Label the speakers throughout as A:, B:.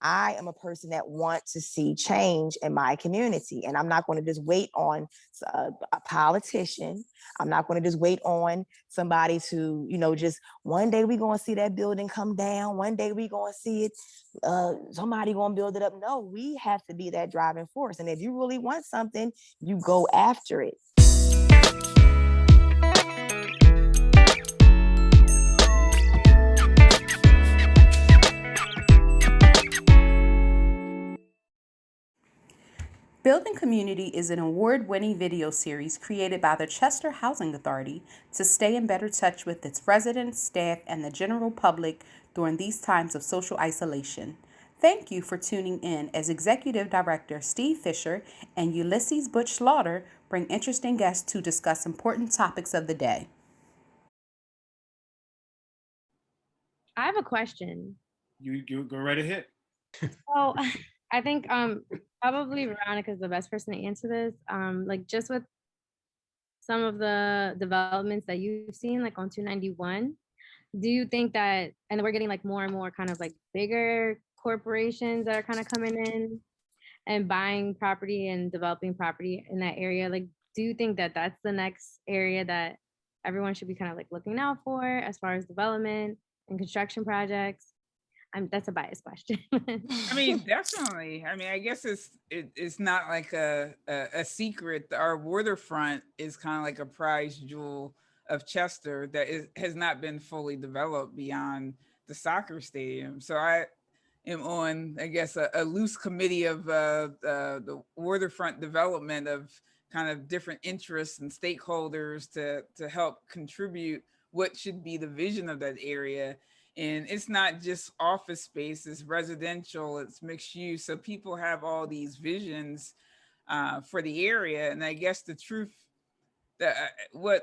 A: I am a person that wants to see change in my community, and I'm not going to just wait on a politician. I'm not going to just wait on somebody to, just one day we going to see that building come down. One day we going to see it. Somebody going to build it up. No, we have to be that driving force. And if you really want something, you go after it.
B: Building Community is an award-winning video series created by the Chester Housing Authority to stay in better touch with its residents, staff, and the general public during these times of social isolation. Thank you for tuning in as Executive Director Steve Fisher and Ulysses Butch Slaughter bring interesting guests to discuss important topics of the day.
C: I have a question.
D: You go right ahead.
C: So I think probably Veronica is the best person to answer this. Like just with some of the developments that you've seen, like on 291, do you think that, and we're getting like more and more kind of like bigger corporations that are kind of coming in and buying property and developing property in that area? Like, do you think that that's the next area that everyone should be kind of like looking out for as far as development and construction projects? That's a biased question.
E: I mean, definitely. I mean, I guess it's not like a secret. Our waterfront is kind of like a prize jewel of Chester that has not been fully developed beyond the soccer stadium. So I am on, I guess, a loose committee of the waterfront development of kind of different interests and stakeholders to help contribute what should be the vision of that area. And it's not just office space, it's residential, it's mixed use. So people have all these visions for the area. And I guess the truth that what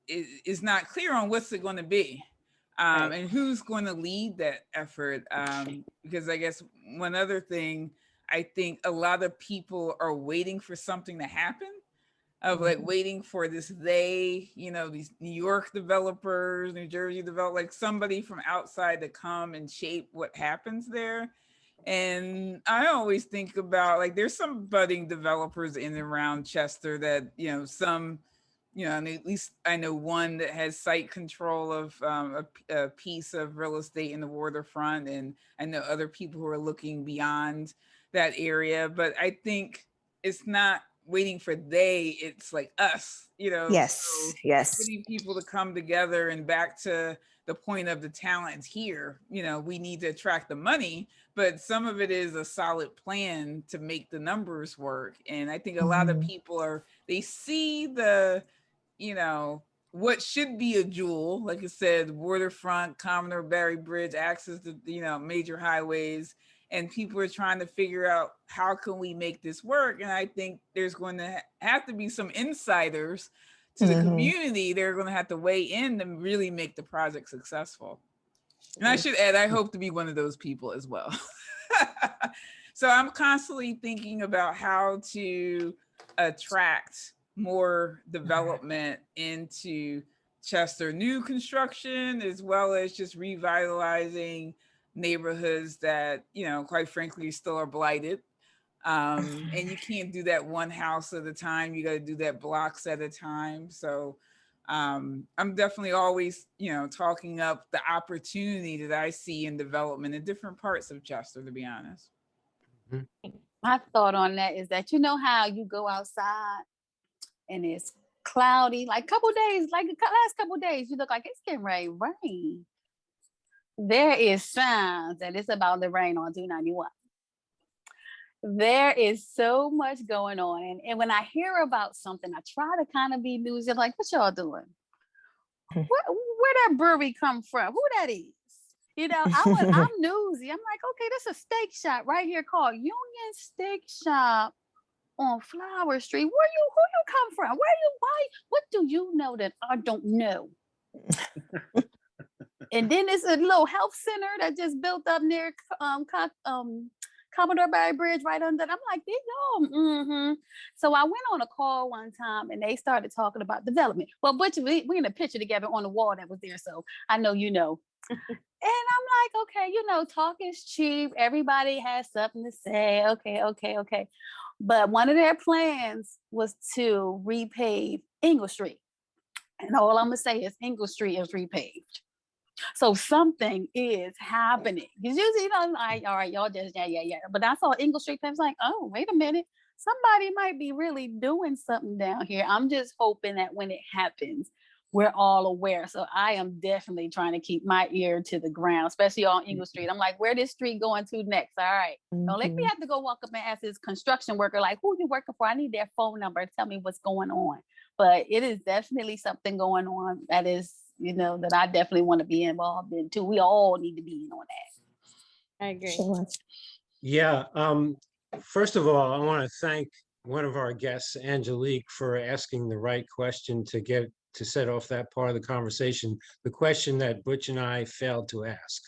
E: is not clear on what's it going to be and who's going to lead that effort. Because I guess one other thing, I think a lot of people are waiting for something to happen. Of like waiting for this these New York developers, New Jersey developers, like somebody from outside to come and shape what happens there. And I always think about like there's some budding developers in and around Chester that, and at least I know one that has site control of a piece of real estate in the waterfront. And I know other people who are looking beyond that area. But I think it's not waiting for it's like us,
A: Yes,
E: so
A: yes.
E: getting people to come together. And back to the point of the talents here, we need to attract the money, but some of it is a solid plan to make the numbers work. And I think a lot of people they see what should be a jewel, like I said, waterfront, Commodore Barry Bridge, access to major highways, and people are trying to figure out how can we make this work. And I think there's going to have to be some insiders to the community. They're going to have to weigh in to really make the project successful. And I should add, I hope to be one of those people as well. So I'm constantly thinking about how to attract more development into Chester, new construction, as well as just revitalizing neighborhoods that, quite frankly, still are blighted. And you can't do that one house at a time. You got to do that blocks at a time. So I'm definitely always, talking up the opportunity that I see in development in different parts of Chester, to be honest.
F: My thought on that is that, how you go outside and it's cloudy, like the last couple days, you look like it's getting ready to rain. There is signs that it's about to rain on 291. There is so much going on. And when I hear about something, I try to kind of be newsy, like, what y'all doing? Where that brewery come from? Who that is? I'm newsy. I'm like, okay, that's a steak shop right here called Union Steak Shop on Flower Street. Who you come from? What do you know that I don't know? And then there's a little health center that just built up near Commodore Barry Bridge right under. I'm like, y'all. So I went on a call one time and they started talking about development. Well, Butch, we in a picture together on the wall that was there. So I know And I'm like, okay, talk is cheap. Everybody has something to say. Okay, okay, okay. But one of their plans was to repave English Street. And all I'm gonna say is English Street is repaved. So something is happening. Because usually, like, all right, y'all just, yeah. But I saw English Street, I was like, oh, wait a minute. Somebody might be really doing something down here. I'm just hoping that when it happens, we're all aware. So I am definitely trying to keep my ear to the ground, especially on English Street. I'm like, where this street going to next? All right. Don't let me have to go walk up and ask this construction worker, like, who you working for? I need their phone number. Tell me what's going on. But it is definitely something going on that is, that I definitely want to be involved in too. We all need to be in on that.
C: I agree.
A: Sure.
G: Yeah. First of all, I want to thank one of our guests, Angelique, for asking the right question to set off that part of the conversation, the question that Butch and I failed to ask.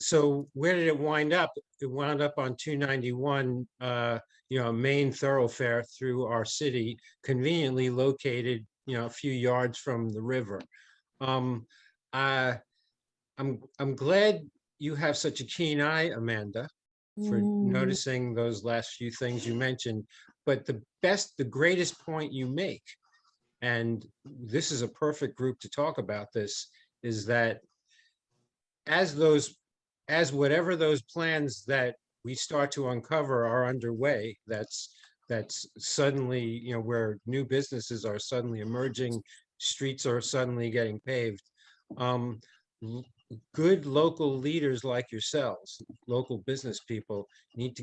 G: So where did it wind up? It wound up on 291, a main thoroughfare through our city, conveniently located, a few yards from the river. I'm glad you have such a keen eye, Amanda, for noticing those last few things you mentioned. But the greatest point you make, and this is a perfect group to talk about this, is that as whatever those plans that we start to uncover are underway, that's suddenly, where new businesses are suddenly emerging, streets are suddenly getting paved. Good local leaders like yourselves, local business people, need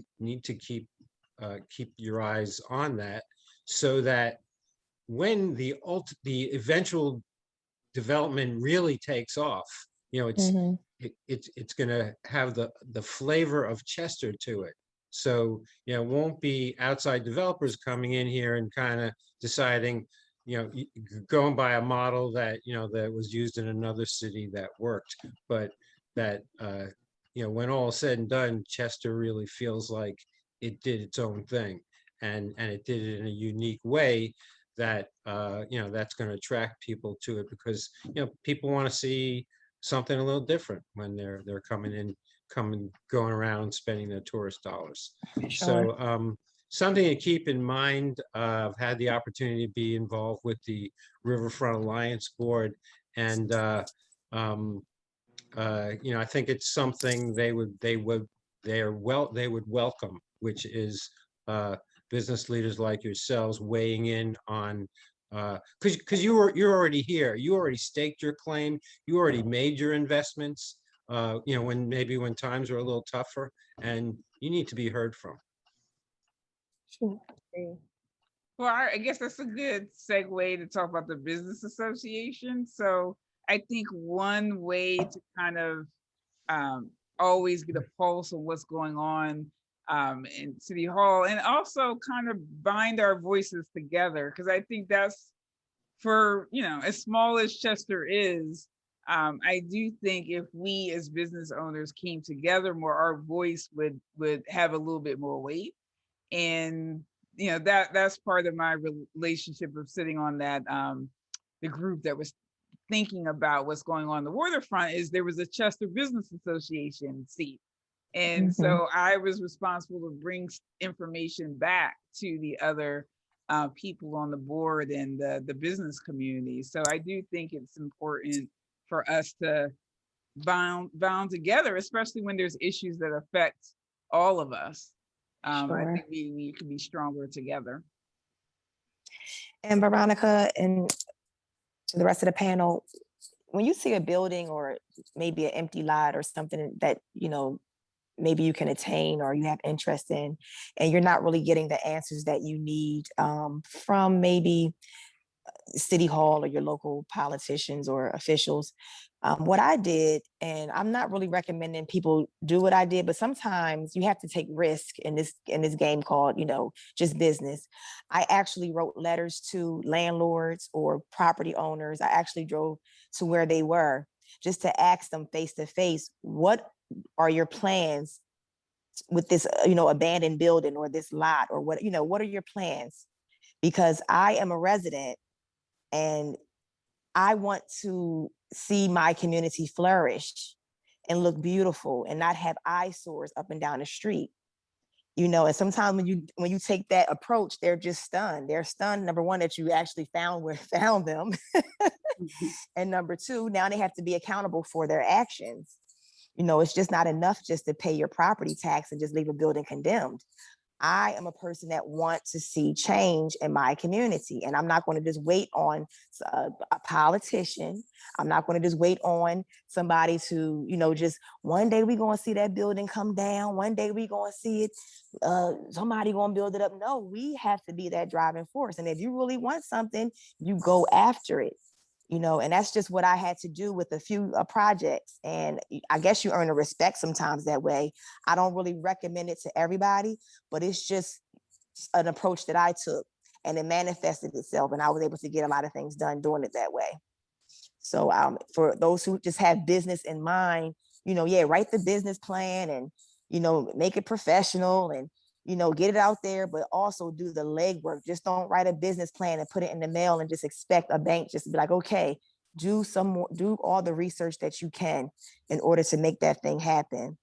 G: to keep your eyes on that, so that when the eventual development really takes off, it's going to have the flavor of Chester to it. So, it won't be outside developers coming in here and kind of deciding, going by a model that, that was used in another city that worked, but that, when all is said and done, Chester really feels like it did its own thing, and it did it in a unique way that, that's going to attract people to it, because, people want to see something a little different when they're going around spending their tourist dollars.
A: Sure.
G: So something to keep in mind. I've had the opportunity to be involved with the Riverfront Alliance Board, and I think it's something they would welcome, which is business leaders like yourselves weighing in on, because you're already here, you already staked your claim, you already made your investments, when times are a little tougher, and you need to be heard from.
A: Sure.
E: Well, I guess that's a good segue to talk about the business association. So I think one way to kind of always get a pulse of what's going on in City Hall, and also kind of bind our voices together, because I think that's, for as small as Chester is, I do think if we as business owners came together more, our voice would have a little bit more weight. And that's part of my relationship of sitting on that the group that was thinking about what's going on the waterfront, is there was a Chester Business Association seat. And so I was responsible to bring information back to the other people on the board and the business community. So I do think it's important for us to bound together, especially when there's issues that affect all of us.
A: Sure.
E: I think we can be stronger together.
A: And Veronica, and to the rest of the panel, when you see a building or maybe an empty lot or something that, maybe you can attain or you have interest in, and you're not really getting the answers that you need from maybe City Hall or your local politicians or officials, what I did, and I'm not really recommending people do what I did, but sometimes you have to take risk in this game called, just business. I actually wrote letters to landlords or property owners. I actually drove to where they were just to ask them face to face, what are your plans with this, abandoned building or this lot, or what are your plans? Because I am a resident and I want to see my community flourish and look beautiful and not have eyesores up and down the street. And sometimes when you take that approach, they're just stunned. They're stunned, number one, that you actually found where found them. And number two, now they have to be accountable for their actions. It's just not enough just to pay your property tax and just leave a building condemned. I am a person that wants to see change in my community, and I'm not going to just wait on a politician. I'm not going to just wait on somebody to, just one day we're going to see that building come down. One day we're going to see it. Somebody going to build it up. No, we have to be that driving force. And if you really want something, you go after it. And that's just what I had to do with a few projects. And I guess you earn a respect sometimes that way. I don't really recommend it to everybody, but it's just an approach that I took, and it manifested itself. And I was able to get a lot of things done doing it that way. So for those who just have business in mind, write the business plan and, make it professional and, get it out there, but also do the legwork. Just don't write a business plan and put it in the mail and just expect a bank just to be like, okay, do all the research that you can in order to make that thing happen.